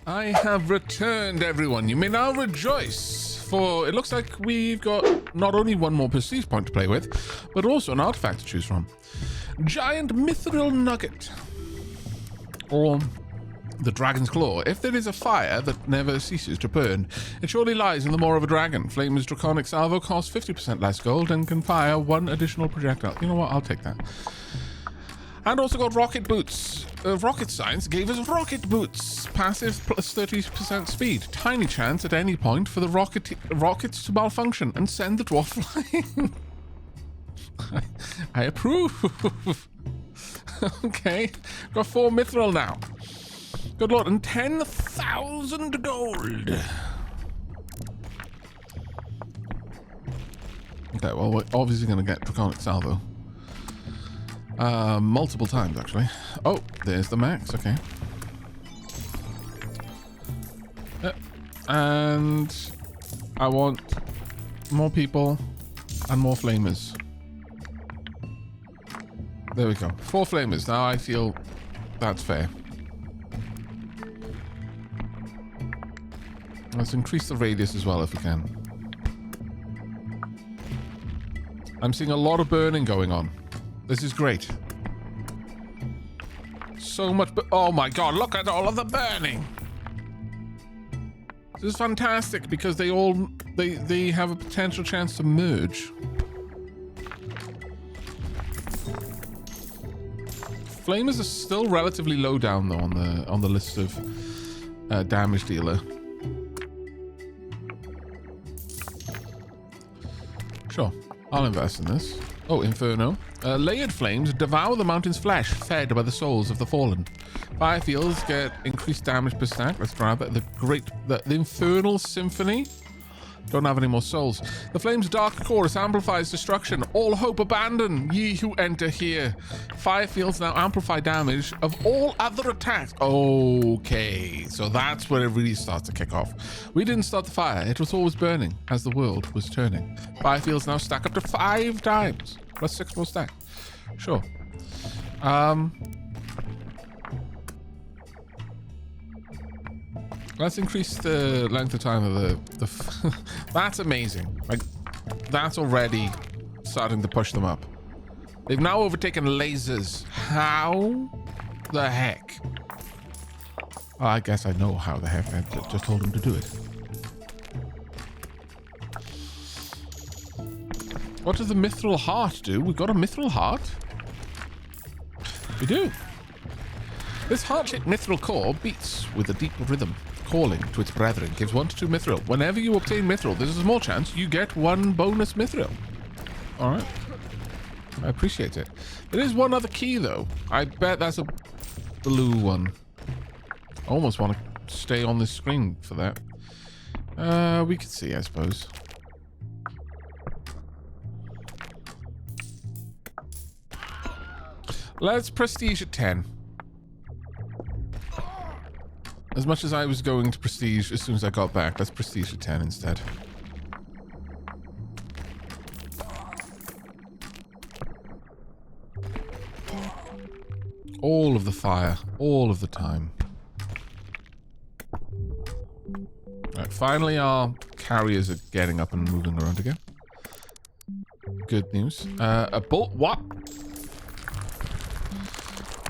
I have returned, everyone. You may now rejoice, for it looks like we've got not only one more prestige point to play with, but also an artifact to choose from. Giant Mithril Nugget. Or the Dragon's Claw. If there is a fire that never ceases to burn, it surely lies in the maw of a dragon. Flame's Draconic Salvo costs 50% less gold and can fire one additional projectile. You know what? I'll take that. And also got rocket boots. Rocket Science gave us rocket boots. Passive plus 30% speed. Tiny chance at any point for the rockets to malfunction and send the dwarf flying. I approve. Okay. Got 4 mithril now. Good lord. And 10,000 gold. Okay, well, we're obviously going to get Draconic Salvo. Multiple times, actually. Oh, there's the max. Okay. Yep. And I want more people and more flamers. There we go. 4 flamers. Now I feel that's fair. Let's increase the radius as well if we can. I'm seeing a lot of burning going on. This is great. So much, oh my god, look at all of the burning. This is fantastic because they have a potential chance to merge. Flamers are still relatively low down though on the list of damage dealer. Sure, I'll invest in this. Oh, Inferno. Layered flames devour the mountain's flesh, fed by the souls of the fallen. Fire fields get increased damage per stack. Let's grab that. The Infernal Symphony. Don't have any more souls. The flame's dark chorus amplifies destruction. All hope abandon, ye who enter here. Fire fields now amplify damage of all other attacks. Okay, so that's where it really starts to kick off. We didn't start the fire. It was always burning as the world was turning. Fire fields now stack up to 5 times. Plus 6 more stack. Sure. Let's increase the length of time of the that's amazing. Like, that's already starting to push them up. They've now overtaken lasers. How the heck? Well, I guess I know how the heck. I just told him to do it. What does the Mithril Heart do? We've got a Mithril Heart? We do. This heart-shaped Mithril core beats with a deep rhythm. Calling to its brethren gives 1 to 2 mithril. Whenever you obtain mithril, there's a small chance you get 1 bonus mithril. Alright. I appreciate it. There is one other key, though. I bet that's a blue one. I almost want to stay on this screen for that. We could see, I suppose. Let's prestige at 10. As much as I was going to prestige as soon as I got back, let's prestige at 10 instead. All of the fire, all of the time. Right, finally our carriers are getting up and moving around again. Good news. A bolt, what?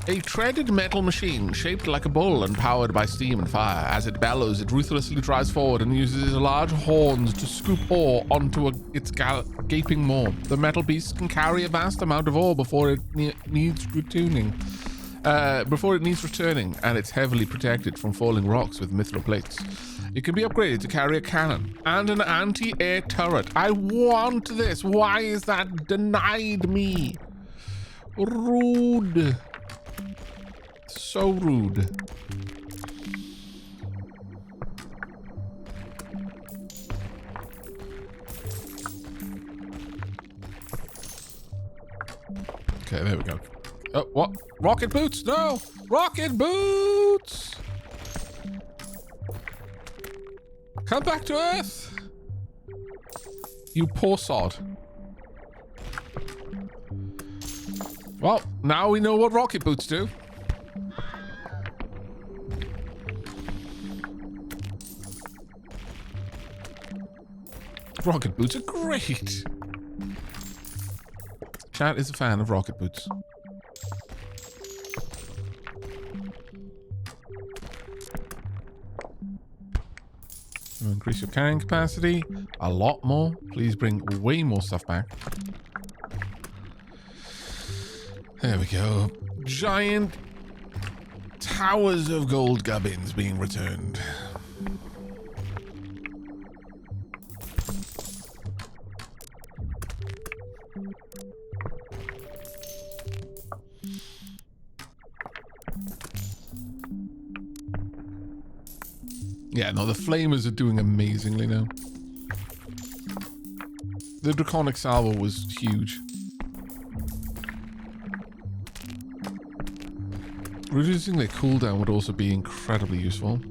A treaded metal machine shaped like a bull and powered by steam and fire. As it bellows, it ruthlessly drives forward and uses its large horns to scoop ore onto its gaping maw. The metal beast can carry a vast amount of ore before it needs returning, and it's heavily protected from falling rocks with mithril plates. It can be upgraded to carry a cannon and an anti-air turret. I want this. Why is that denied me? Rude. So rude. Okay, there we go. Oh, what? Rocket boots? No! Rocket boots! Come back to Earth! You poor sod. Well, now we know what rocket boots do. Rocket boots are great. Chat is a fan of rocket boots. Increase your carrying capacity a lot more. Please bring way more stuff back. There we go. Giant towers of gold gubbins being returned. Yeah, no, the flamers are doing amazingly now. The draconic salvo was huge. Reducing their cooldown would also be incredibly useful.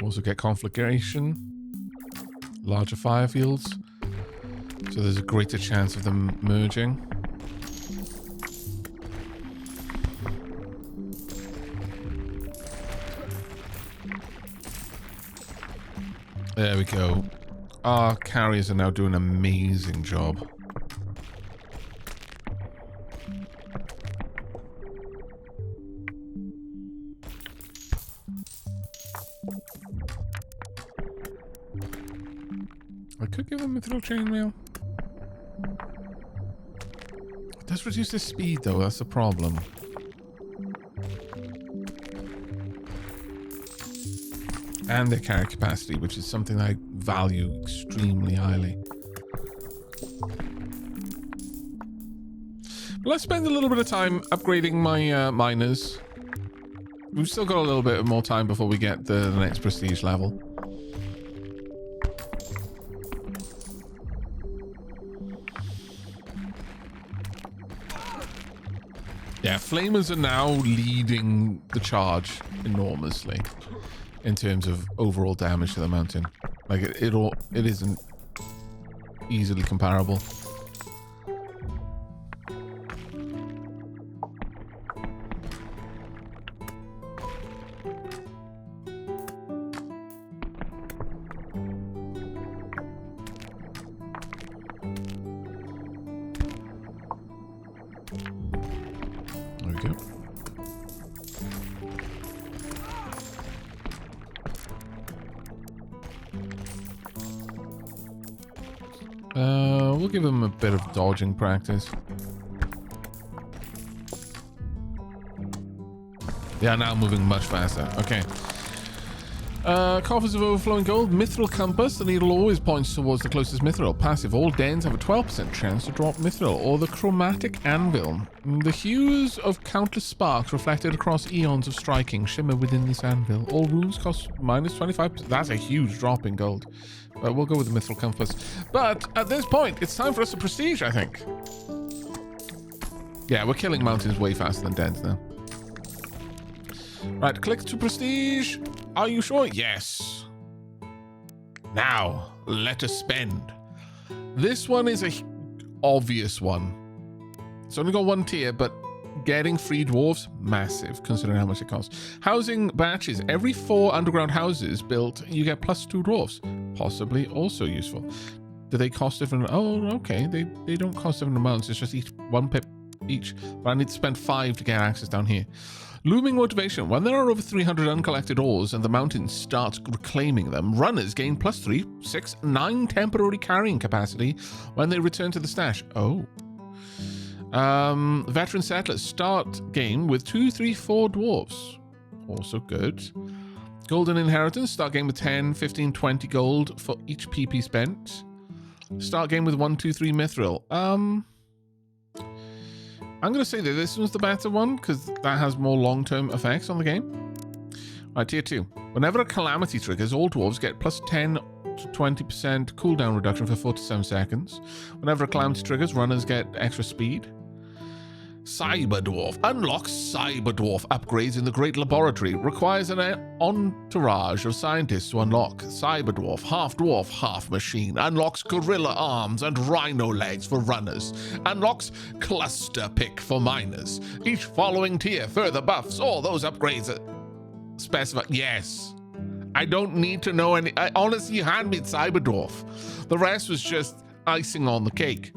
Also get conflagration, larger fire fields, so there's a greater chance of them merging. There we go. Our carriers are now doing an amazing job. I could give them mithril chainmail. It does reduce the speed though, that's the problem. And their carry capacity, which is something I value extremely highly. But let's spend a little bit of time upgrading my miners. We've still got a little bit more time before we get the next prestige level. Yeah, flamers are now leading the charge enormously in terms of overall damage to the mountain. Like it isn't easily comparable. There we go. We'll give him a bit of dodging practice. They are now moving much faster. Okay. Coffers of overflowing gold. Mithril compass. The needle always points towards the closest mithril. Passive. All dens have a 12% chance to drop mithril. Or the chromatic anvil. The hues of countless sparks reflected across eons of striking shimmer within this anvil. All runes cost minus 25%. That's a huge drop in gold. We'll go with the mithril compass. But at this point, it's time for us to prestige, I think. Yeah, we're killing mountains way faster than dens now. Right, click to prestige. Are you sure? Yes. Now, let us spend. This one is a obvious one. It's only got one tier, but getting free dwarfs, massive, considering how much it costs. Housing batches. Every 4 underground houses built, you get +2 dwarfs. Possibly also useful. Do they cost different? Oh, okay. They don't cost different amounts. It's just each 1 pip each. But I need to spend 5 to get access down here. Looming motivation. When there are over 300 uncollected ores and the mountain starts reclaiming them, runners gain +3, 6, 9 temporary carrying capacity when they return to the stash. Oh. Veteran settlers start game with 2, 3, 4 dwarves. Also good. Golden inheritance. Start game with 10, 15, 20 gold for each PP spent. Start game with 1, 2, 3 mithril. I'm going to say that this one's the better one because that has more long-term effects on the game. Right, tier 2. Whenever a calamity triggers, all dwarves get +10 to 20% cooldown reduction for 4 to 7 seconds. Whenever a calamity triggers, runners get extra speed. Cyber Dwarf. Unlocks Cyber Dwarf upgrades in the Great Laboratory. Requires an entourage of scientists to unlock. Cyber Dwarf, half machine. Unlocks gorilla arms and rhino legs for runners. Unlocks cluster pick for miners. Each following tier further buffs all those upgrades specified. Yes. I don't need to know any. Honestly, you hand me Cyber Dwarf. The rest was just icing on the cake.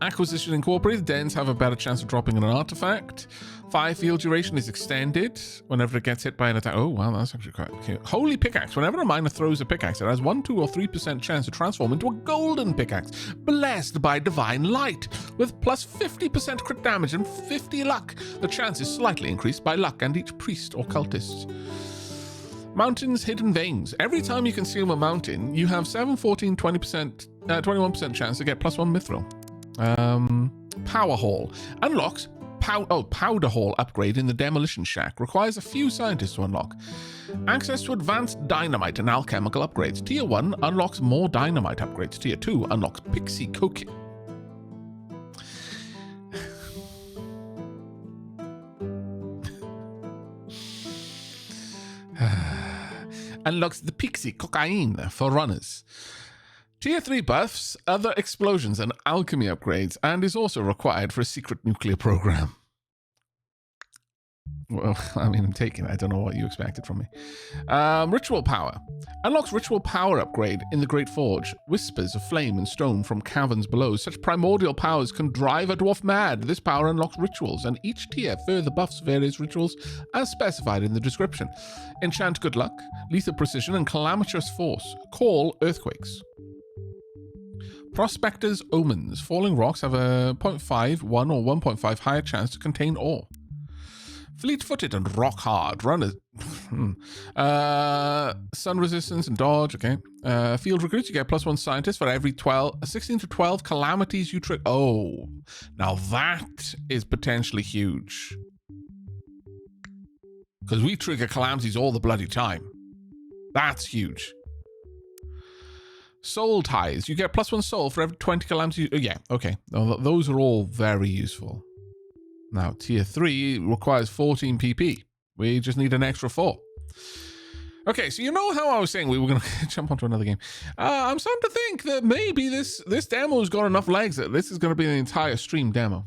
Acquisition Incorporated. Dens have a better chance of dropping an artifact. Fire field duration is extended whenever it gets hit by an attack. Oh, wow, that's actually quite cute. Holy Pickaxe. Whenever a miner throws a pickaxe, it has 1, 2, or 3% chance to transform into a golden pickaxe. Blessed by divine light. With plus 50% crit damage and 50 luck. The chance is slightly increased by luck and each priest or cultist. Mountains, hidden veins. Every time you consume a mountain, you have 7, 14, 20%, 21% chance to get plus 1 mithril. Power Hall. Unlocks Powder Hall upgrade in the Demolition Shack. Requires a few scientists to unlock. Access to advanced dynamite and alchemical upgrades. Tier 1 unlocks more dynamite upgrades. Tier 2 unlocks Pixie Coke. Unlocks the Pixie Cocaine for runners. Tier 3 buffs, other explosions and alchemy upgrades, and is also required for a secret nuclear program. Well, I mean, I'm taking it. I don't know what you expected from me. Ritual Power. Unlocks Ritual Power upgrade in the Great Forge. Whispers of flame and stone from caverns below. Such primordial powers can drive a dwarf mad. This power unlocks rituals, and each tier further buffs various rituals as specified in the description. Enchant Good Luck, Lethal Precision, and Calamitous Force. Call Earthquakes. Prospector's Omens. Falling rocks have a 0.5, 1, or 1.5 higher chance to contain ore. Fleet-footed and rock hard. Runners. Sun resistance and dodge. Okay. Field recruits. You get plus 1 scientist for every 16 to 12 calamities you trigger. Oh, now that is potentially huge. Because we trigger calamities all the bloody time. That's huge. Soul ties. You get plus 1 soul for every 20 calamities. Oh, yeah, okay. Those are all very useful. Now, tier 3 requires 14 PP. We just need an extra 4. Okay, so you know how I was saying we were going to jump onto another game. I'm starting to think that maybe this demo's got enough legs that this is going to be an entire stream demo.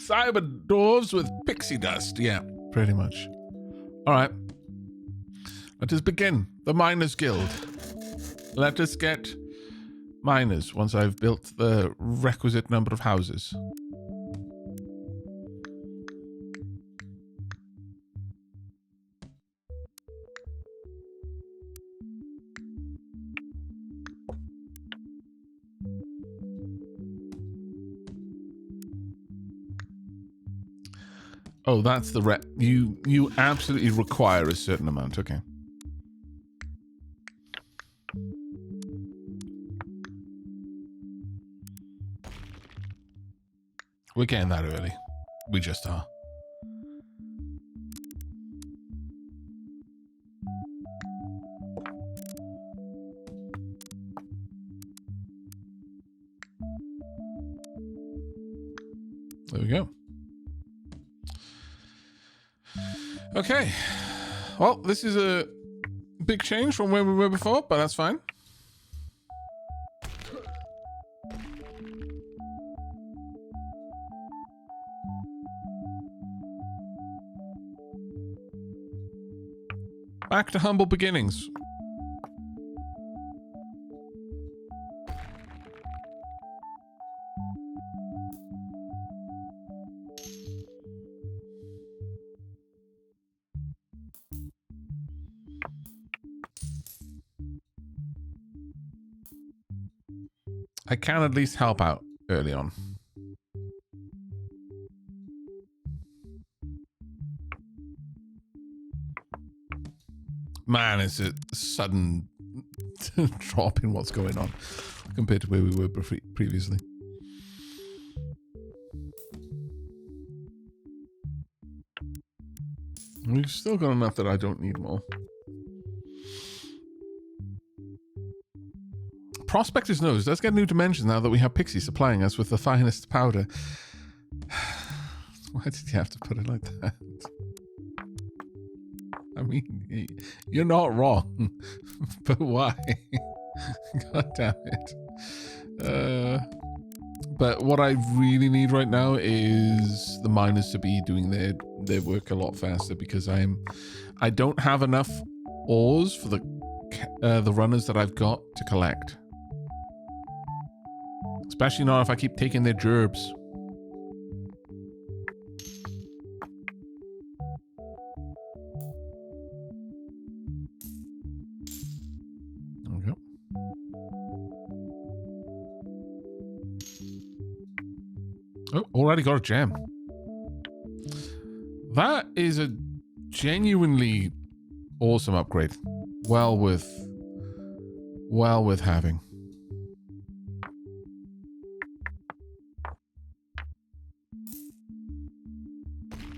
Cyber dwarves with pixie dust. Yeah, pretty much. All right. Let us begin. The Miners Guild. Let us get miners once I've built the requisite number of houses. Oh, that's the you absolutely require a certain amount. Okay. We're getting that early. We just are. There we go. Okay. Well, this is a big change from where we were before, but that's fine. Back to humble beginnings. I can at least help out early on. Man, it's a sudden drop in what's going on compared to where we were previously. We've still got enough that I don't need more. Prospector's Nose. Let's get new dimensions now that we have Pixie supplying us with the finest powder. Why did you have to put it like that? I mean, you're not wrong, but why? God damn it. But what I really need right now is the miners to be doing their work a lot faster, because I don't have enough ores for the runners that I've got to collect. Especially not if I keep taking their gerbs. There we go. Oh, already got a gem. That is a genuinely awesome upgrade. Well worth having.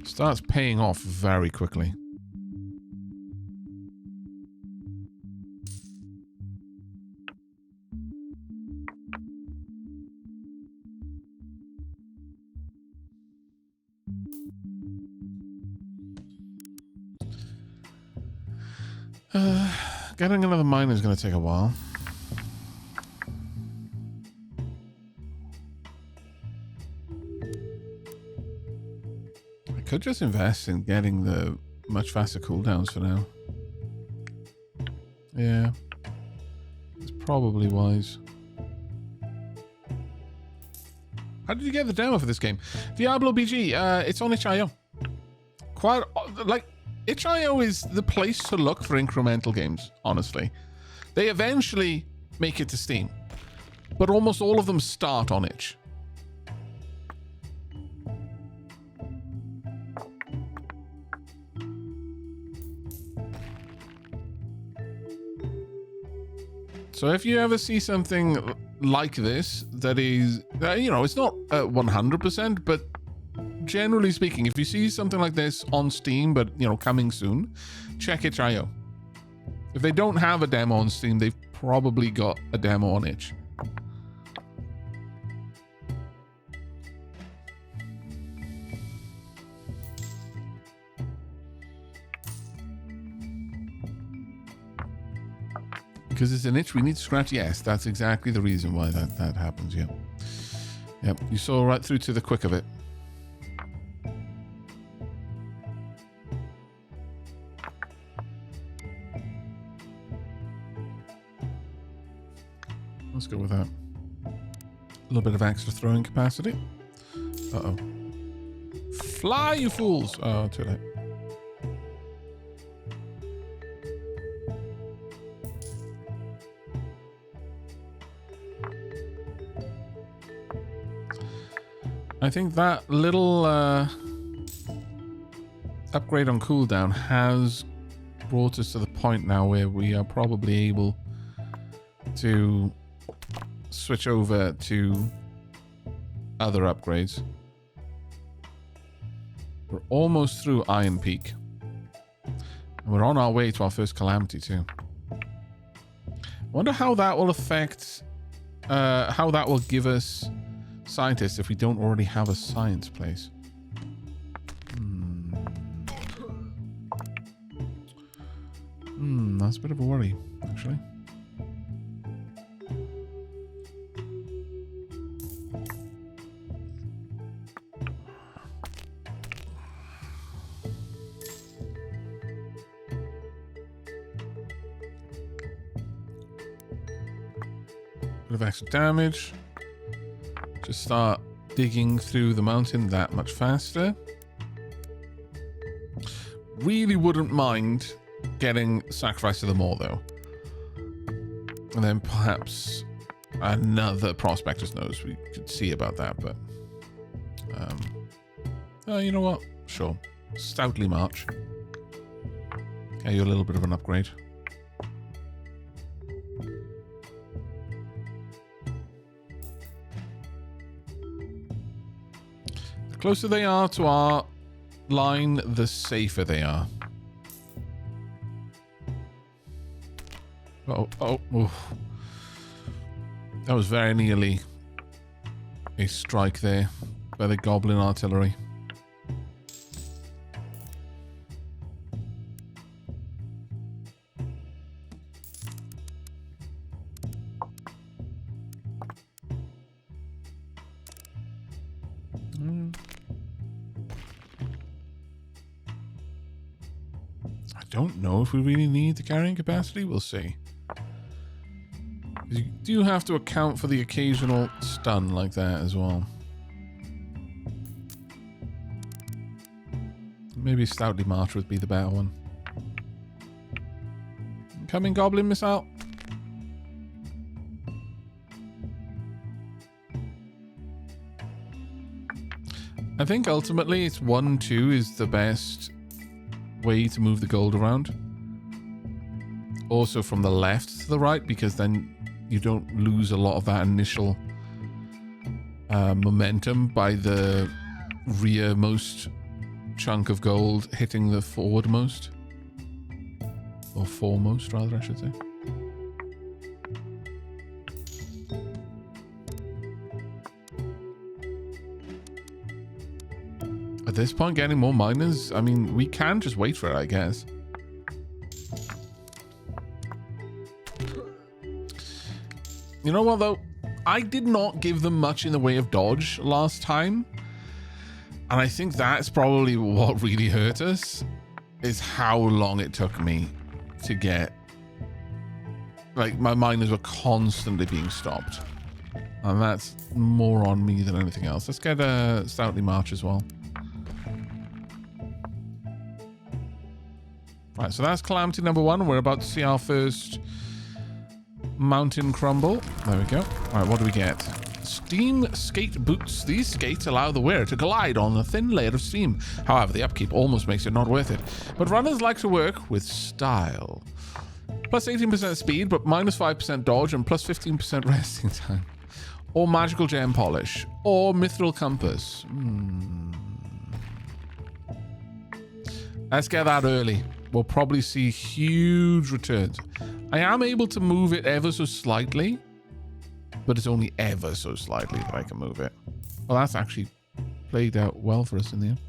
Starts paying off very quickly. Getting another miner is going to take a while. I could just invest in getting the much faster cooldowns for now. Yeah, it's probably wise. How did you get the demo for this game? Diablo BG, it's on itch.io. Quite, like, itch.io is the place to look for incremental games, honestly. They eventually make it to Steam, but almost all of them start on itch. So if you ever see something like this, that is, you know, it's not 100%, but generally speaking, if you see something like this on Steam, but, you know, coming soon, check itch.io. If they don't have a demo on Steam, they've probably got a demo on itch. Because it's an itch we need to scratch. Yes, that's exactly the reason why that happens. Yeah. Yep. You saw right through to the quick of it. Let's go with that. A little bit of extra throwing capacity. Uh-oh. Fly, you fools! Oh, too late. I think that little upgrade on cooldown has brought us to the point now where we are probably able to switch over to other upgrades. We're almost through Iron Peak. And we're on our way to our first Calamity too. I wonder how that will affect, how that will give us scientists if we don't already have a science place. That's a bit of a worry, actually. Bit of extra damage. Just start digging through the mountain that much faster. Really wouldn't mind getting Sacrifice of the Maw though. And then perhaps another Prospector's Nose. We could see about that, but you know what? Sure. Stoutly March. Okay, you're a little bit of an upgrade. The closer they are to our line, the safer they are. That was very nearly a strike there by the goblin artillery. I don't know if we really need the carrying capacity. We'll see. You do have to account for the occasional stun like that as well. Maybe Stoutly March would be the better one. Incoming goblin missile. I think ultimately it's 1-2 is the best way to move the gold around. Also from the left to the right, because then you don't lose a lot of that initial momentum by the rearmost chunk of gold hitting the forwardmost. Or foremost, rather, I should say. At this point, getting more miners, I mean, we can just wait for it, I guess. You know what, though? I did not give them much in the way of dodge last time. And I think that's probably what really hurt us, is how long it took me to get... Like, my miners were constantly being stopped. And that's more on me than anything else. Let's get a Stoutly March as well. Right, so that's Calamity number 1. We're about to see our first mountain crumble. There we go. All right, what do we get? Steam skate boots. These skates allow the wearer to glide on a thin layer of steam. However, the upkeep almost makes it not worth it. But runners like to work with style. Plus 18% speed, but minus 5% dodge and plus 15% resting time. Or magical gem polish. Or mithril compass. Let's get that early. We'll probably see huge returns. I am able to move it ever so slightly, but it's only ever so slightly that I can move it. Well, that's actually played out well for us in the end.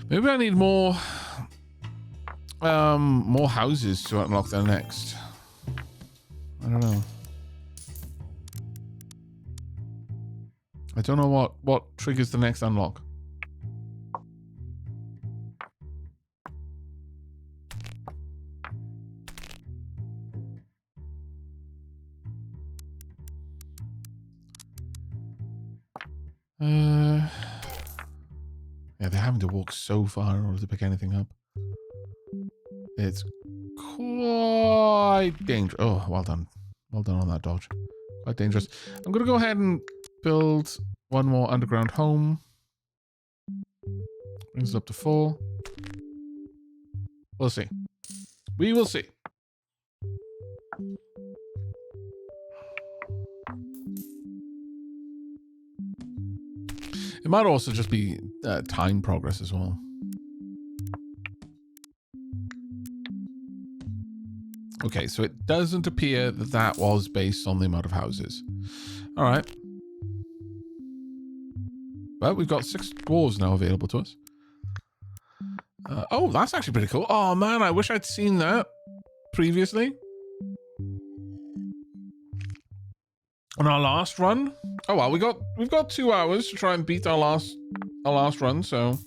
Maybe I need more houses to unlock their next. I don't know. I don't know what triggers the next unlock. Yeah, they're having to walk so far in order to pick anything up. It's quite dangerous. Oh, well done. Well done on that dodge. Quite dangerous. I'm going to go ahead and build one more underground home. Brings it up to 4. We'll see. We will see. It might also just be time progress as well. Okay, so it doesn't appear that that was based on the amount of houses. All right. Well, we've got 6 dwarves now available to us. Oh, that's actually pretty cool. Oh man, I wish I'd seen that previously. On our last run. Oh well, we've got 2 hours to try and beat our last run, so.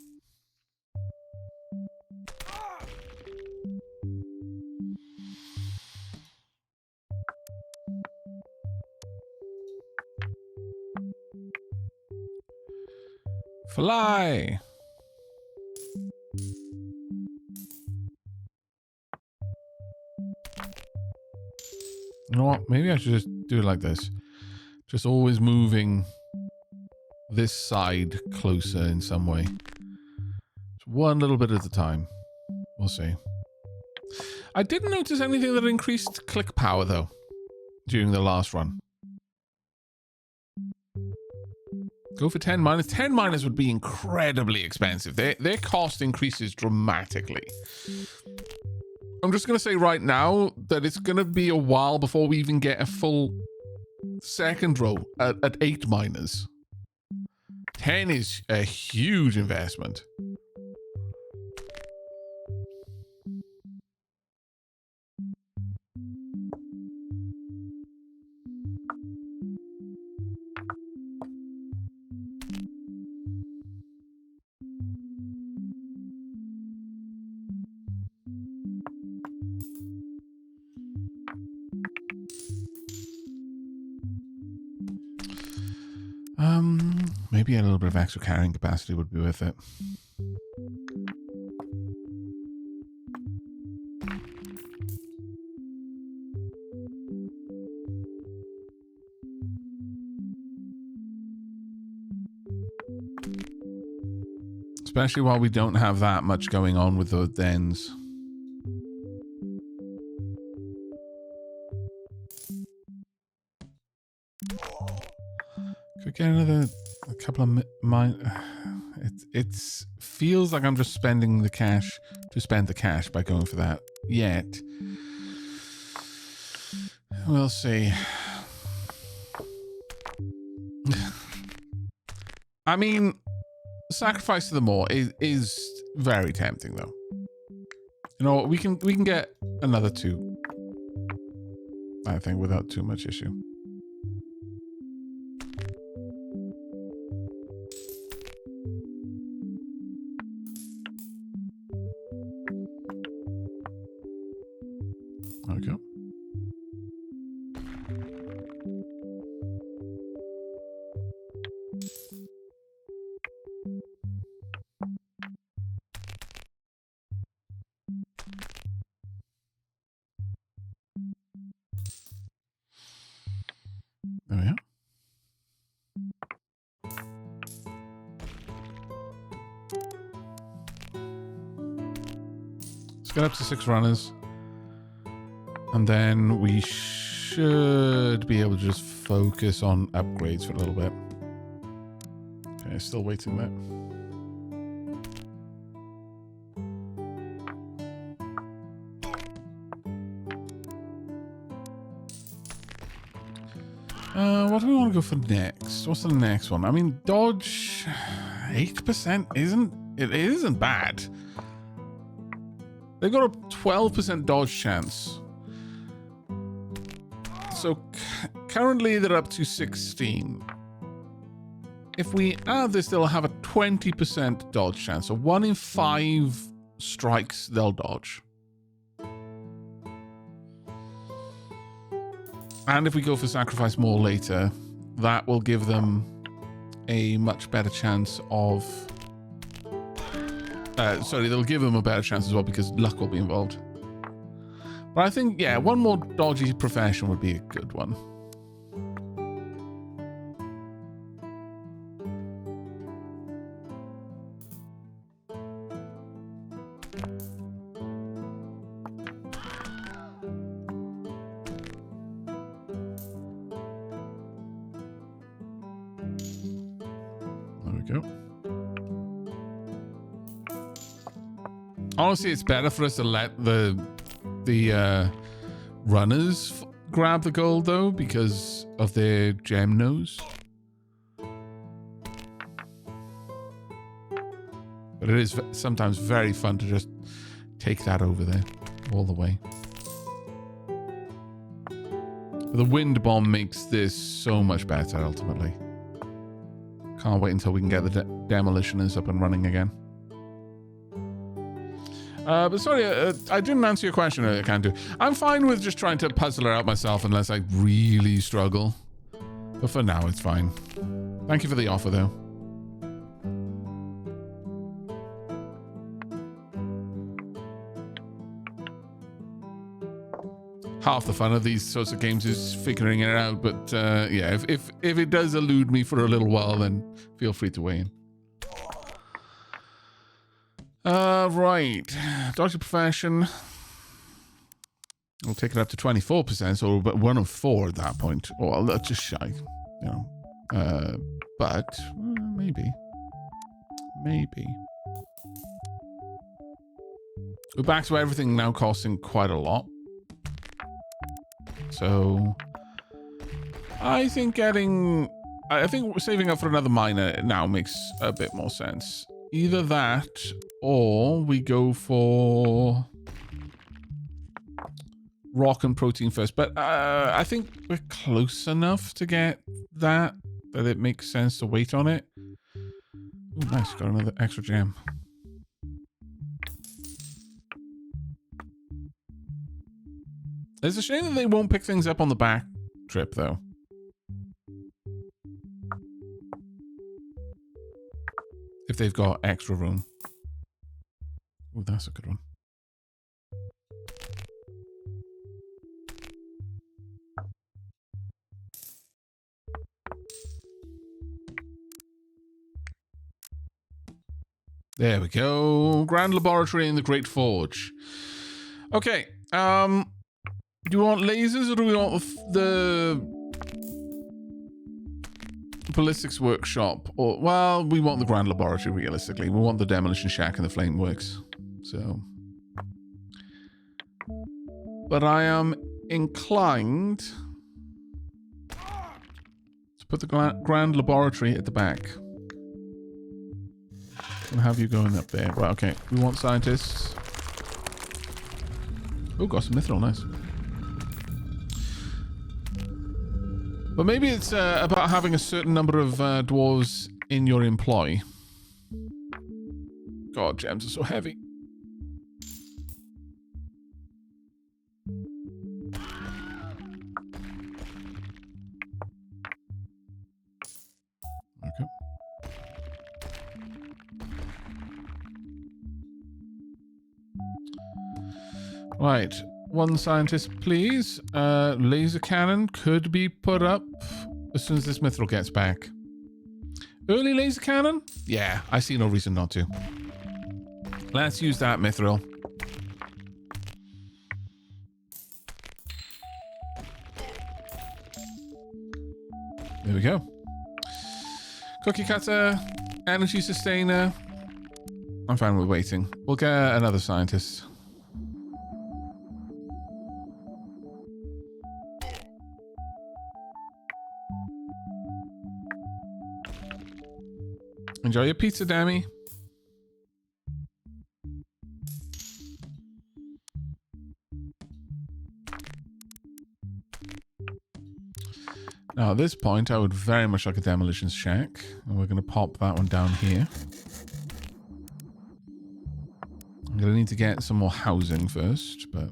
Fly. You know what? Maybe I should just do it like this. Just always moving this side closer in some way. Just one little bit at a time. We'll see. I didn't notice anything that increased click power, though, during the last run. Go for 10 miners. 10 miners would be incredibly expensive. Their cost increases dramatically. I'm just going to say right now that it's going to be a while before we even get a full second row at 8 miners. 10 is a huge investment. Maybe a little bit of extra carrying capacity would be worth it. Especially while we don't have that much going on with the dens. Could get a couple of mine. It feels like I'm just spending the cash to spend the cash by going for that. Yet, we'll see. I mean, sacrifice to the more is very tempting, though. You know, we can get another 2, I think, without too much issue. There we go. There we are. Let's get up to 6 runners. And then we should be able to just focus on upgrades for a little bit. Okay, still waiting there. What do we want to go for next? What's the next one? I mean, dodge 8% isn't bad. They've got a 12% dodge chance. So currently they're up to 16. If we add this, they'll have a 20% dodge chance. So 1 in 5 strikes they'll dodge. And if we go for sacrifice more later, that will give them a much better chance of... sorry, they'll give them a better chance as well because luck will be involved. But I think, yeah, 1 more dodgy profession would be a good one. There we go. Honestly, it's better for us to let the runners grab the gold, though, because of their gem nose. But it is sometimes very fun to just take that over there all the way. The wind bomb makes this so much better, ultimately. Can't wait until we can get the demolitioners up and running again. But sorry, I didn't answer your question earlier, Cantu. I'm fine with just trying to puzzle her out myself unless I really struggle. But for now, it's fine. Thank you for the offer, though. Half the fun of these sorts of games is figuring it out, but yeah, if it does elude me for a little while, then feel free to weigh in. Right. Doctor profession. We'll take it up to 24%, so but 1 of 4 at that point. Well, that's just shy. You know, But maybe. We're back to everything now costing quite a lot. So I think saving up for another miner now makes a bit more sense. Either that or we go for rock and protein first. But I think we're close enough to get that it makes sense to wait on it. Oh, nice. Got another extra gem. It's a shame that they won't pick things up on the back trip, though. If they've got extra room. Oh, that's a good one. There we go. Grand Laboratory in the Great Forge. Okay. Do you want lasers or do we want the ballistics workshop? Or, well, we want the Grand Laboratory, realistically. We want the demolition shack and the flame works. So. But I am inclined to put the Grand Laboratory at the back. And have you going up there. Right, okay. We want scientists. Oh, got some mithril. Nice. But maybe it's about having a certain number of dwarves in your employ. God, gems are so heavy. Okay. Right. One scientist, please. Laser cannon could be put up as soon as this mithril gets back. Early laser cannon? Yeah, I see no reason not to. Let's use that mithril. There we go. Cookie cutter, energy sustainer. I'm fine with waiting. We'll get another scientist. Enjoy your pizza, Demi. Now, at this point, I would very much like a demolition shack. And we're going to pop that one down here. I'm going to need to get some more housing first, but...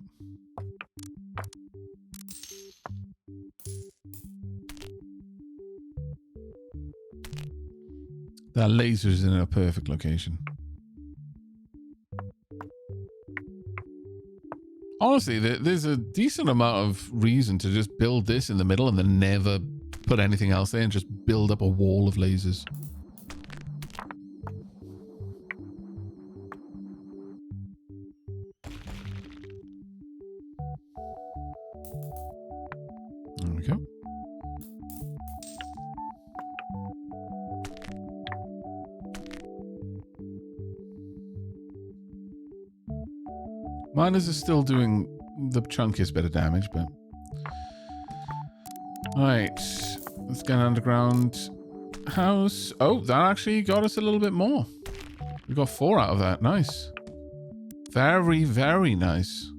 that laser's in a perfect location. Honestly, there's a decent amount of reason to just build this in the middle and then never put anything else there and just build up a wall of lasers. There we go. Miners are still doing the chunkiest bit of damage, but... Right. Let's get an underground house. Oh, that actually got us a little bit more. We got 4 out of that. Nice. Very, very nice.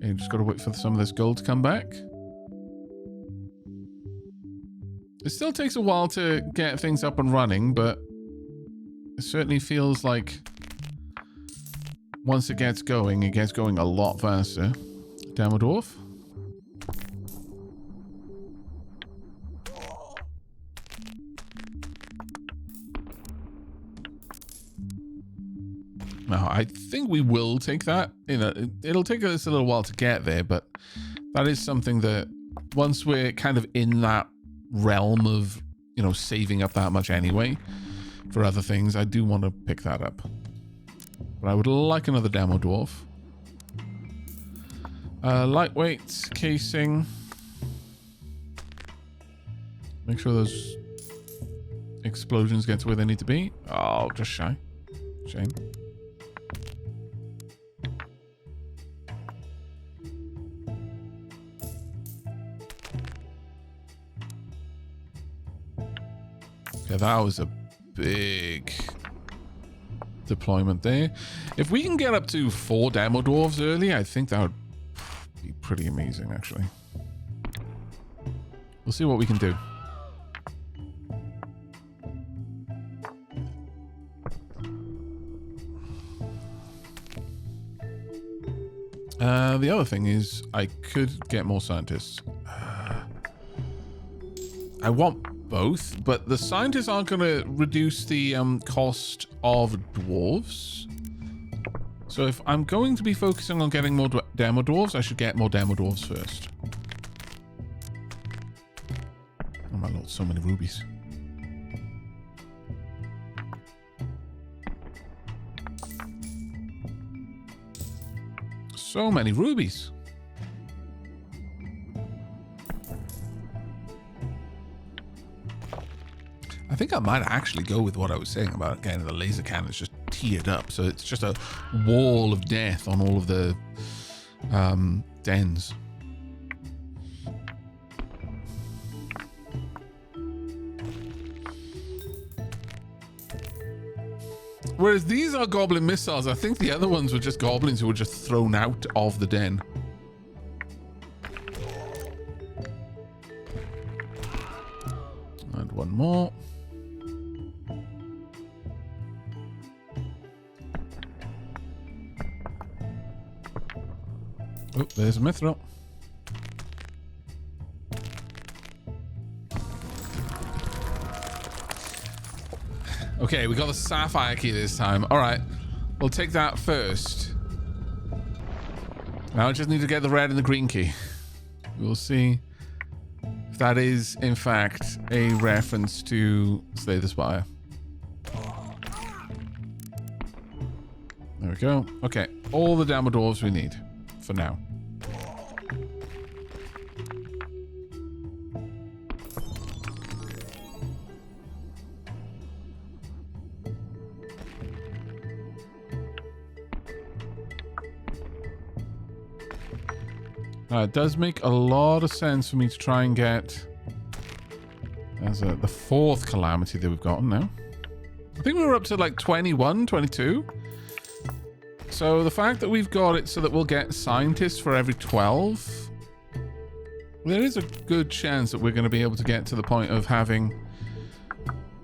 Okay, just got to wait for some of this gold to come back. It still takes a while to get things up and running, but it certainly feels like once it gets going a lot faster. Demo Dwarf. Now, I think we will take that. You know, it'll take us a little while to get there, but that is something that once we're kind of in that realm of, you know, saving up that much anyway for other things, I do want to pick that up. But I would like another Demo Dwarf. Lightweight casing. Make sure those explosions get to where they need to be. Oh, just shy. Shame. Okay, that was a big deployment there. If we can get up to 4 demo dwarves early, I think that would be pretty amazing, actually. We'll see what we can do. The other thing is I could get more scientists. I want both, but the scientists aren't going to reduce the cost of dwarves. So if I'm going to be focusing on getting more demo dwarves, I should get more demo dwarves first. Oh my lord, so many rubies. So many rubies. I think I might actually go with what I was saying about getting the laser cannons just tiered up. So it's just a wall of death on all of the dens. Whereas these are goblin missiles, I think the other ones were just goblins who were just thrown out of the den. And one more. Oh, there's a mithril. Okay, we got the sapphire key this time. All right, we'll take that first. Now I just need to get the red and the green key. We'll see if that is, in fact, a reference to Slay the Spire. There we go. Okay, all the demo dwarves we need for now. It does make a lot of sense for me to try and get as the 4th calamity that we've gotten now. I think we were up to like 21, 22. So the fact that we've got it so that we'll get scientists for every 12, there is a good chance that we're going to be able to get to the point of having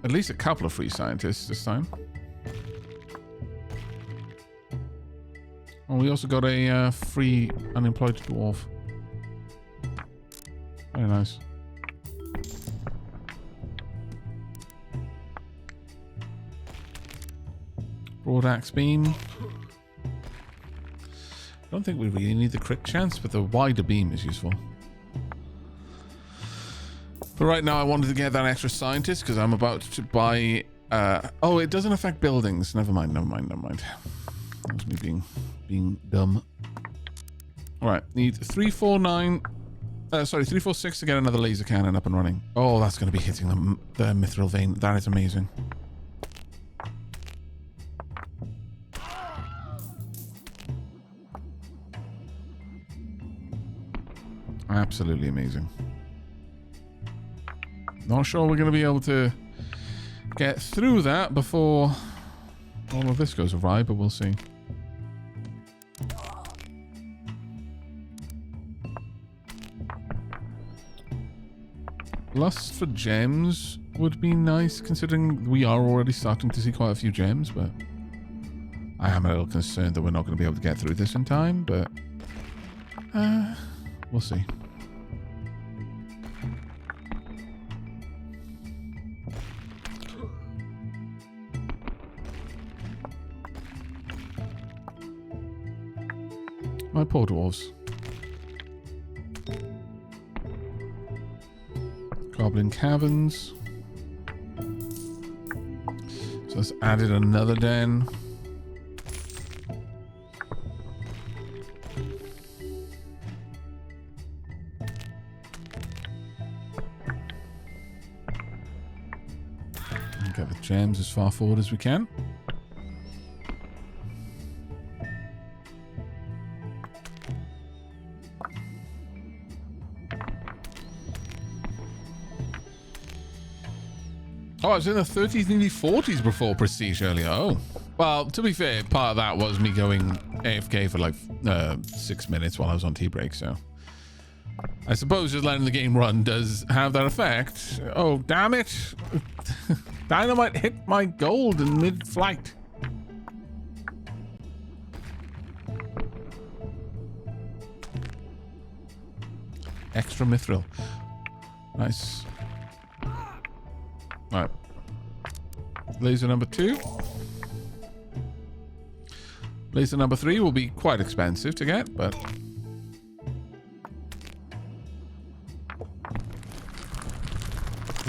at least a couple of free scientists this time. Oh, we also got a free unemployed dwarf. Very nice. Broad axe beam. I don't think we really need the crit chance, but the wider beam is useful. But right now I wanted to get that extra scientist because I'm about to buy... oh, it doesn't affect buildings. Never mind, never mind, never mind. That was me being dumb. Alright, need 349... sorry, 346 to get another laser cannon up and running. Oh, that's going to be hitting the mithril vein. That is amazing. Absolutely amazing. Not sure we're going to be able to get through that before all of this goes awry, but we'll see. Lust for gems would be nice, considering we are already starting to see quite a few gems, but I am a little concerned that we're not going to be able to get through this in time, but we'll see. My poor dwarves. Goblin caverns. So that's added another den. Get the gems as far forward as we can. Oh, I was in the 30s, nearly 40s before Prestige earlier. Oh. Well, to be fair, part of that was me going AFK for like 6 minutes while I was on tea break, so... I suppose just letting the game run does have that effect. Oh, damn it. Dynamite hit my gold in mid-flight. Extra mithril. Nice. Alright. Laser number 2. Laser number 3 will be quite expensive to get, but...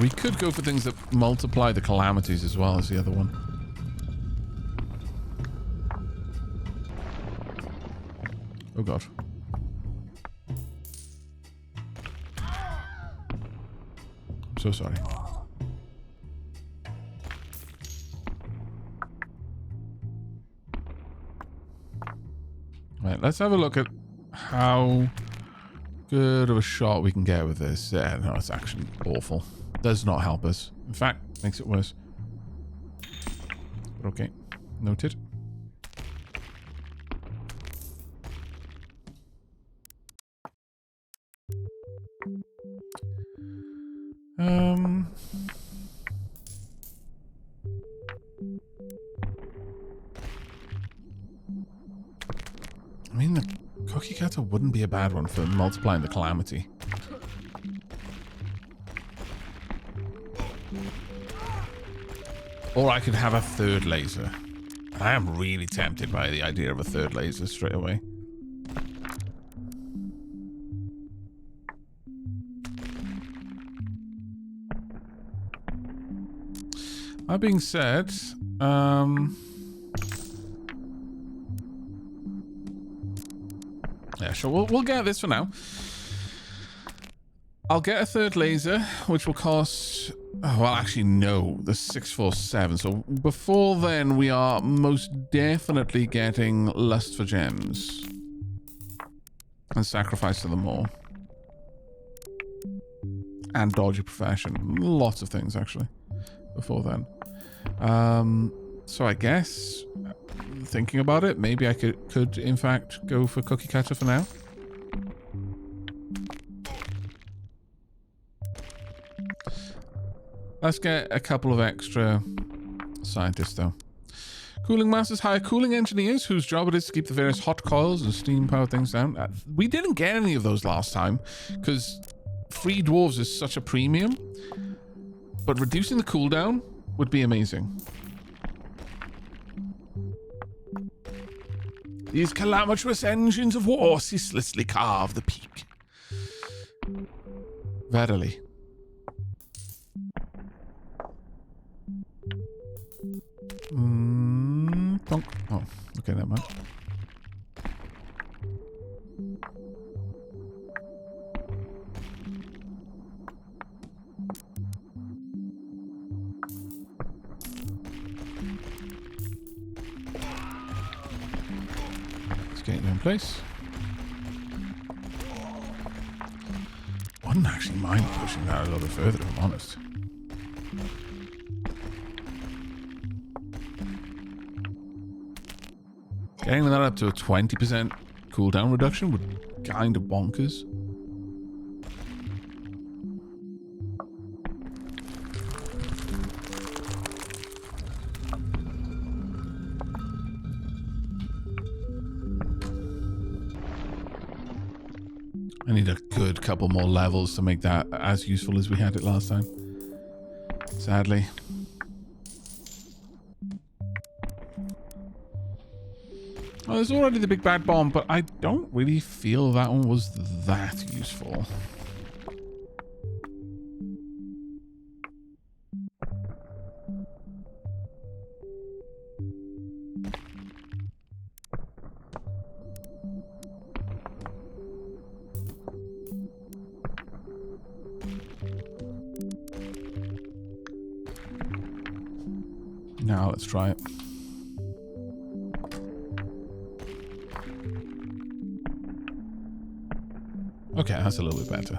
we could go for things that multiply the calamities as well as the other one. Oh god. I'm so sorry. Right, let's have a look at how good of a shot we can get with this. Yeah, no, it's actually awful. Does not help us. In fact, makes it worse. But okay. Noted. I mean, the cookie cutter wouldn't be a bad one for multiplying the calamity. Or I could have a third laser. I am really tempted by the idea of a third laser straight away. That being said, yeah, sure, we'll get this for now. I'll get a third laser, which will cost... oh, well, actually, no. The 647. So before then, we are most definitely getting Lust for Gems. And Sacrifice to the Maw. And Dodgy Profession. Lots of things, actually. Before then. So I guess, thinking about it, maybe I could in fact, go for Cookie Cutter for now. Let's get a couple of extra scientists, though. Cooling masters hire cooling engineers whose job it is to keep the various hot coils and steam-powered things down. We didn't get any of those last time, because free dwarves is such a premium. But reducing the cooldown would be amazing. These calamitous engines of war ceaselessly carve the peak. Verily. Donk. Oh, okay, never mind. Let's get you in place. Wouldn't actually mind pushing that a little bit further, if I'm honest. Getting that up to a 20% cooldown reduction would be kind of bonkers. I need a good couple more levels to make that as useful as we had it last time. Sadly. Well, there's already the big bad bomb, but I don't really feel that one was that useful. Now let's try it. Okay, that's a little bit better.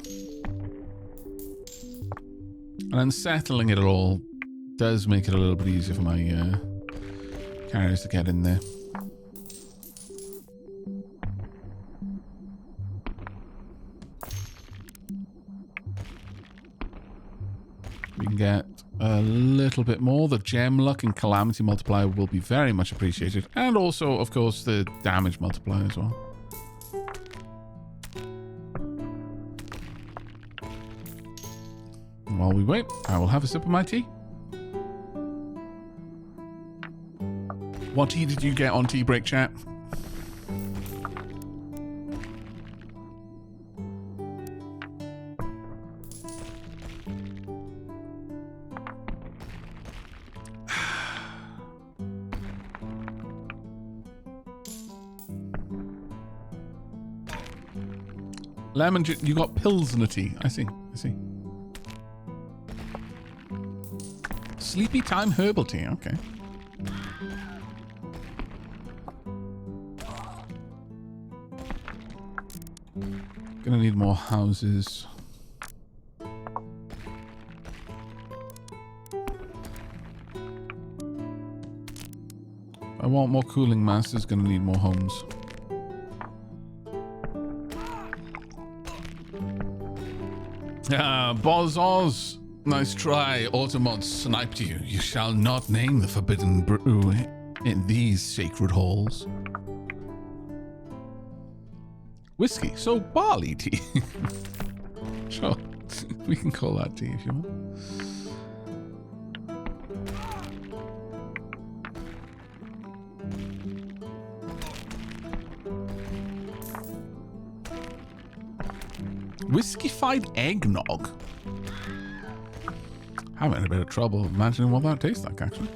And then settling it all does make it a little bit easier for my carriers to get in there. We can get a little bit more. The gem luck and calamity multiplier will be very much appreciated. And also, of course, the damage multiplier as well. While we wait, I will have a sip of my tea. What tea did you get on tea break, chat? Lemon, you got Pilsner tea. I see. I see. Sleepy time herbal tea. Okay. Gonna need more houses. I want more cooling masters. Gonna need more homes. Ah, Bozoz. Nice try. Automod sniped you. You shall not name the forbidden brew in these sacred halls. Whiskey. So barley tea. Sure. We can call that tea if you want. Whiskey-fied eggnog. I'm in a bit of trouble imagining what that tastes like, actually.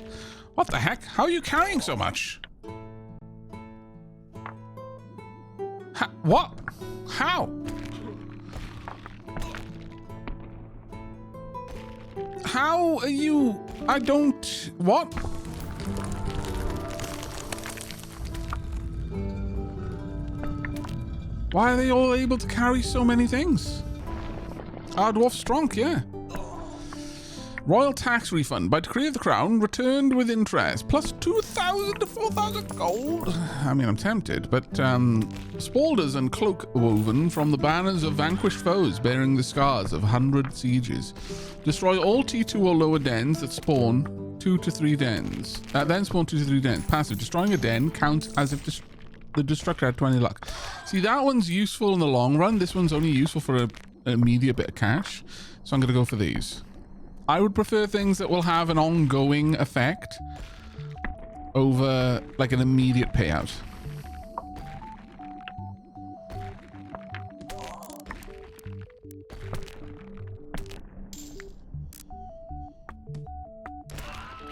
What the heck? How are you carrying so much? What? How? How are you? I don't... What? Why are they all able to carry so many things? Our dwarf strong, yeah. Royal tax refund by decree of the crown, returned with interest, plus 2,000 to 4,000 gold. I mean, I'm tempted, but spaulders and cloak woven from the banners of vanquished foes, bearing the scars of 100 sieges. Destroy all T2 or lower dens that spawn 2 to 3 dens. Then spawn 2 to 3 dens. Passive. Destroying a den counts as if the destructor had 20 luck. See, that one's useful in the long run. This one's only useful for an immediate bit of cash. So I'm going to go for these. I would prefer things that will have an ongoing effect over like an immediate payout.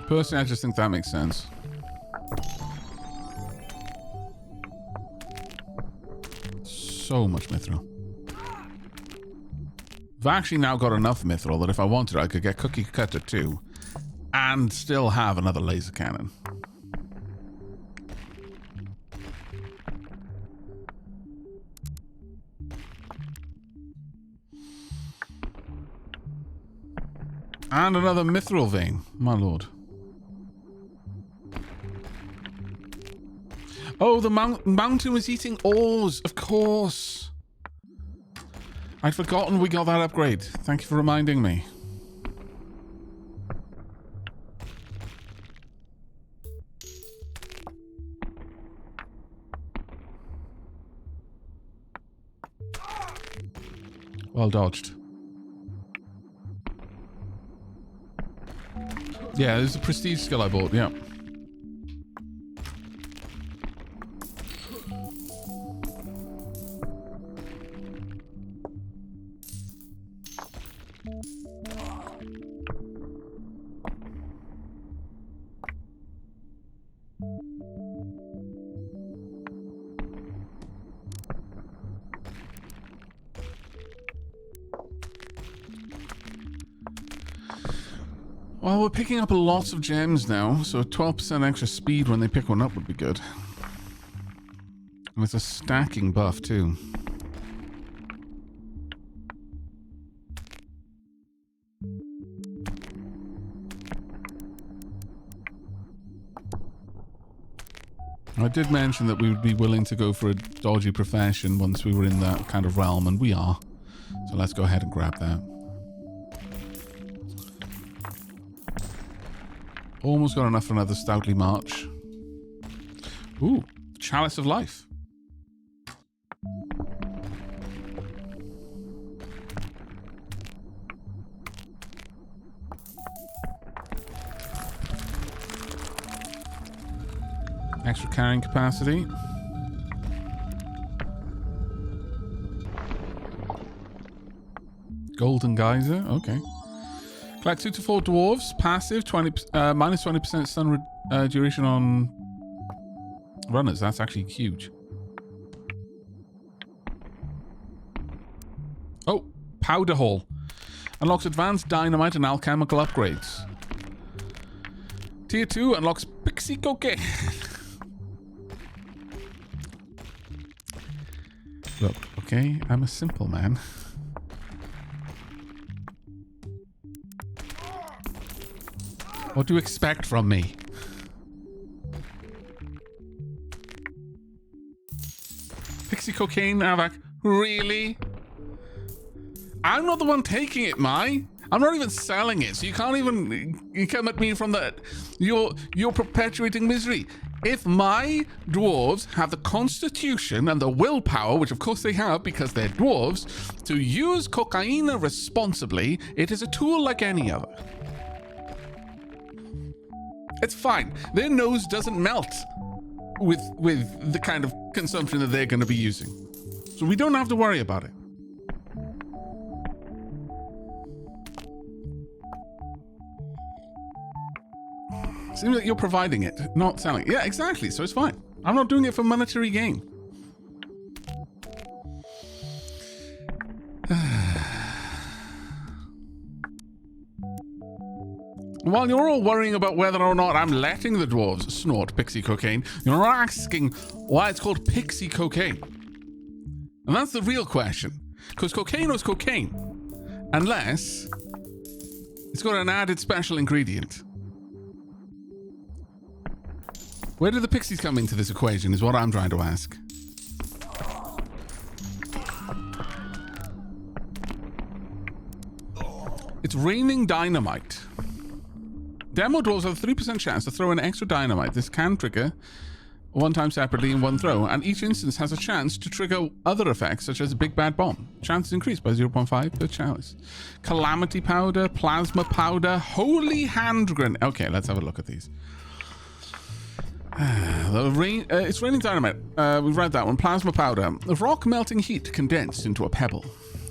Personally, I just think that makes sense. So much mithril. I've actually now got enough mithril that if I wanted, I could get Cookie Cutter 2 and still have another laser cannon. And another mithril vein, my lord. Oh, the mountain was eating ores, of course. I'd forgotten we got that upgrade. Thank you for reminding me. Well dodged. Yeah, there's a prestige skill I bought, yeah. Well, we're picking up lots of gems now, so 12% extra speed when they pick one up would be good. And it's a stacking buff too. I did mention that we would be willing to go for a dodgy profession once we were in that kind of realm, and we are. So let's go ahead and grab that. Almost got enough for another stoutly march. Ooh, Chalice of Life. Extra carrying capacity. Golden Geyser, okay. Collect 2 to 4 dwarves, passive, minus 20% stun duration on runners. That's actually huge. Oh, Powder Hall. Unlocks advanced dynamite and alchemical upgrades. Tier 2 unlocks pixie cocaine. Look, okay, I'm a simple man. What do you expect from me? Pixie cocaine, Aavak? Really? I'm not the one taking it, Mai. I'm not even selling it, so you can't even you come at me from that. You're perpetuating misery. If my dwarves have the constitution and the willpower, which of course they have because they're dwarves, to use cocaine responsibly, it is a tool like any other. It's fine. Their nose doesn't melt with the kind of consumption that they're going to be using. So we don't have to worry about it. Seems like you're providing it, not selling it. Yeah, exactly. So it's fine. I'm not doing it for monetary gain. While you're all worrying about whether or not I'm letting the dwarves snort pixie cocaine, you're not asking why it's called pixie cocaine. And that's the real question. Because cocaine is cocaine. Unless it's got an added special ingredient. Where do the pixies come into this equation is what I'm trying to ask. It's raining dynamite. Demo dwarves have a 3% chance to throw an extra dynamite. This can trigger one time separately in one throw, and each instance has a chance to trigger other effects such as a big bad bomb. Chances increased by 0.5 per chalice. Calamity powder, plasma powder, holy hand grenade. Okay, let's have a look at these. It's raining dynamite. We've read that one. Plasma powder. Rock melting heat condensed into a pebble.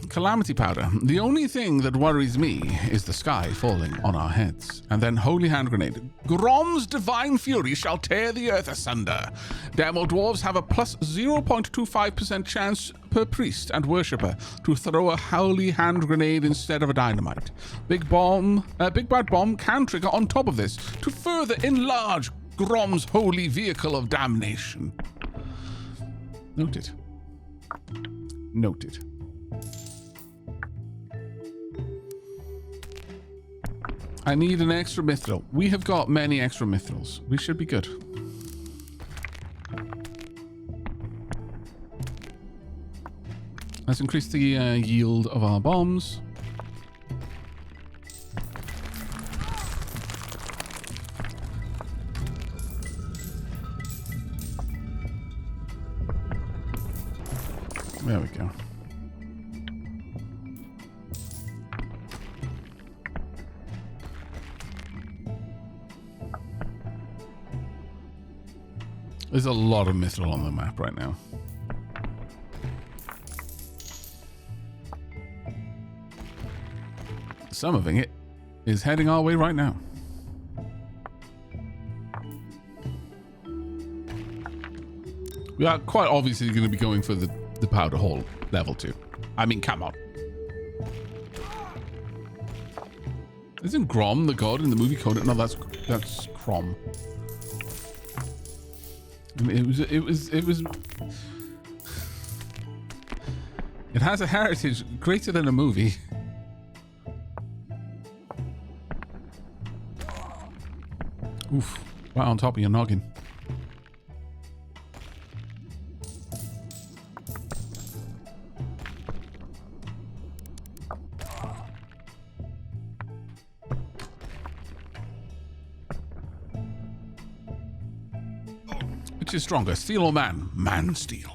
Calamity powder. The only thing that worries me is the sky falling on our heads. And then holy hand grenade. Grom's divine fury shall tear the earth asunder. Demo dwarves have a plus 0.25% chance per priest and worshipper to throw a holy hand grenade instead of a dynamite. Big bad bomb can trigger on top of this to further enlarge Grom's holy vehicle of damnation. Noted. Noted. I need an extra mithril. We have got many extra mithrils. We should be good. Let's increase the yield of our bombs. There we go. There's a lot of mithril on the map right now. Some of it is heading our way right now. We are quite obviously going to be going for the powder hall level 2. I mean, come on. Isn't Grom the god in the movie Conan? No, that's Crom. I mean, it was. It has a heritage greater than a movie. Oof! Right on top of your noggin. Which is stronger, steel or man? Man steel.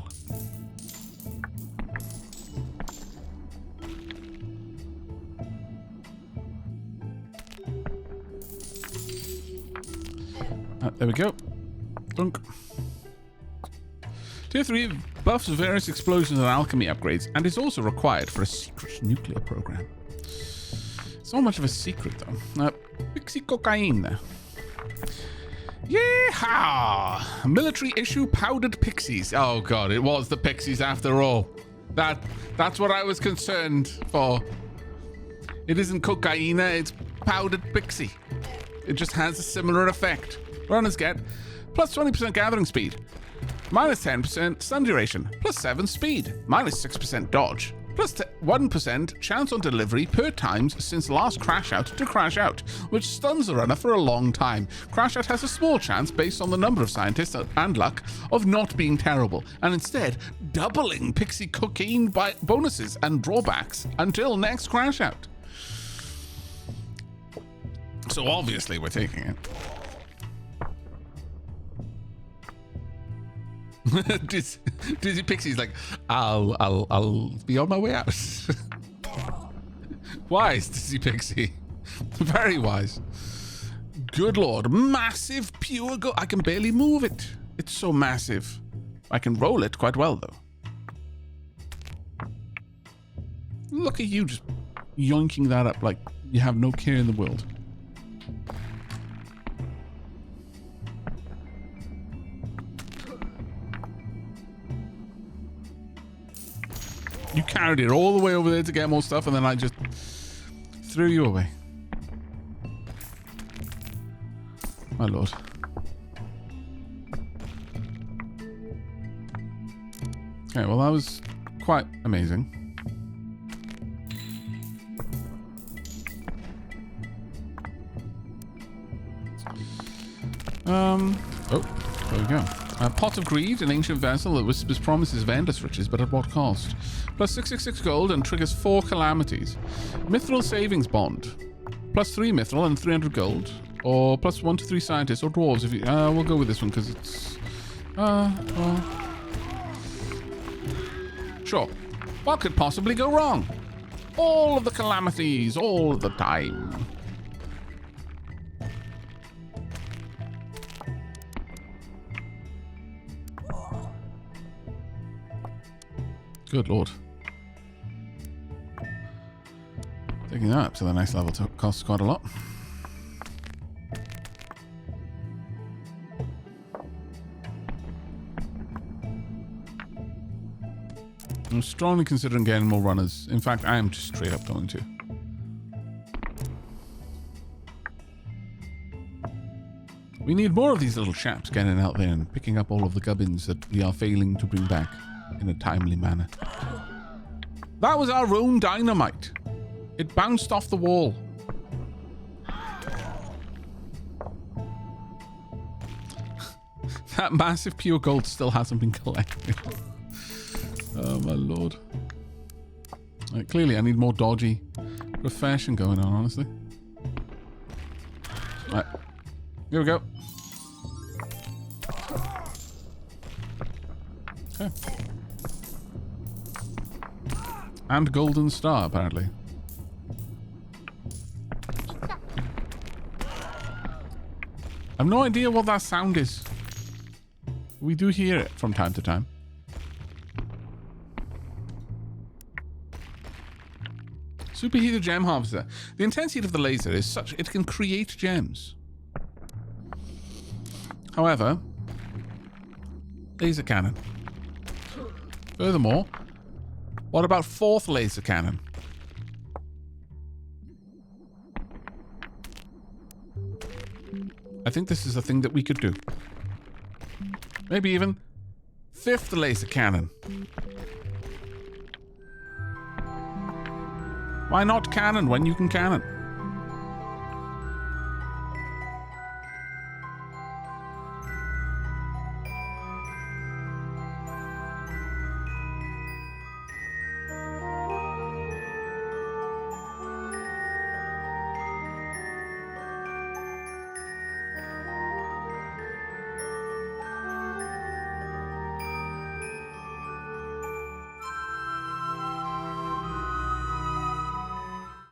There we go. Dunk. Tier 3 buffs various explosions and alchemy upgrades, and is also required for a secret nuclear program. It's not much of a secret, though. Pixie cocaine there. Yeehaw! Military issue powdered pixies. Oh god, it was the pixies after all. That's what I was concerned for. It isn't cocaine, it's powdered pixie. It just has a similar effect. Runners get plus 20% gathering speed, minus 10% stun duration, plus 7 speed, minus 6% dodge, plus 1% chance on delivery per times since last crash out to crash out, which stuns the runner for a long time. Crash out has a small chance based on the number of scientists and luck of not being terrible, and instead doubling pixie cocaine bonuses and drawbacks until next crash out. So obviously we're taking it. Dizzy Pixie's like, I'll be on my way out. Wise, Dizzy Pixie. Very wise. Good lord, massive pure gold. I can barely move it. It's so massive. I can roll it quite well though. Look at you just yoinking that up like you have no care in the world. You carried it all the way over there to get more stuff, and then I just threw you away. My lord. Okay, well that was quite amazing. Oh, there we go. Pot of Greed, an ancient vessel that whispers promises of endless riches, but at what cost? Plus 666 gold and triggers 4 calamities. Mithril Savings Bond. Plus 3 mithril and 300 gold. Or plus 1 to 3 scientists or dwarves. If you, we'll go with this one because it's... Sure. What could possibly go wrong? All of the calamities, all of the time. Good lord. Taking that up to the next level costs quite a lot. I'm strongly considering getting more runners. In fact, I am just straight up going to. We need more of these little chaps getting out there and picking up all of the gubbins that we are failing to bring back in a timely manner. That was our own dynamite. It bounced off the wall. That massive pure gold still hasn't been collected. Oh my lord. Clearly I need more dodgy profession going on, honestly. Right. Here we go. Okay. And golden star, apparently. I've no idea what that sound is. We do hear it from time to time. Superheated gem harvester. The intensity of the laser is such it can create gems. However, laser cannon. Furthermore, what about fourth laser cannon? I think this is a thing that we could do. Maybe even 5th laser cannon. Why not cannon when you can cannon?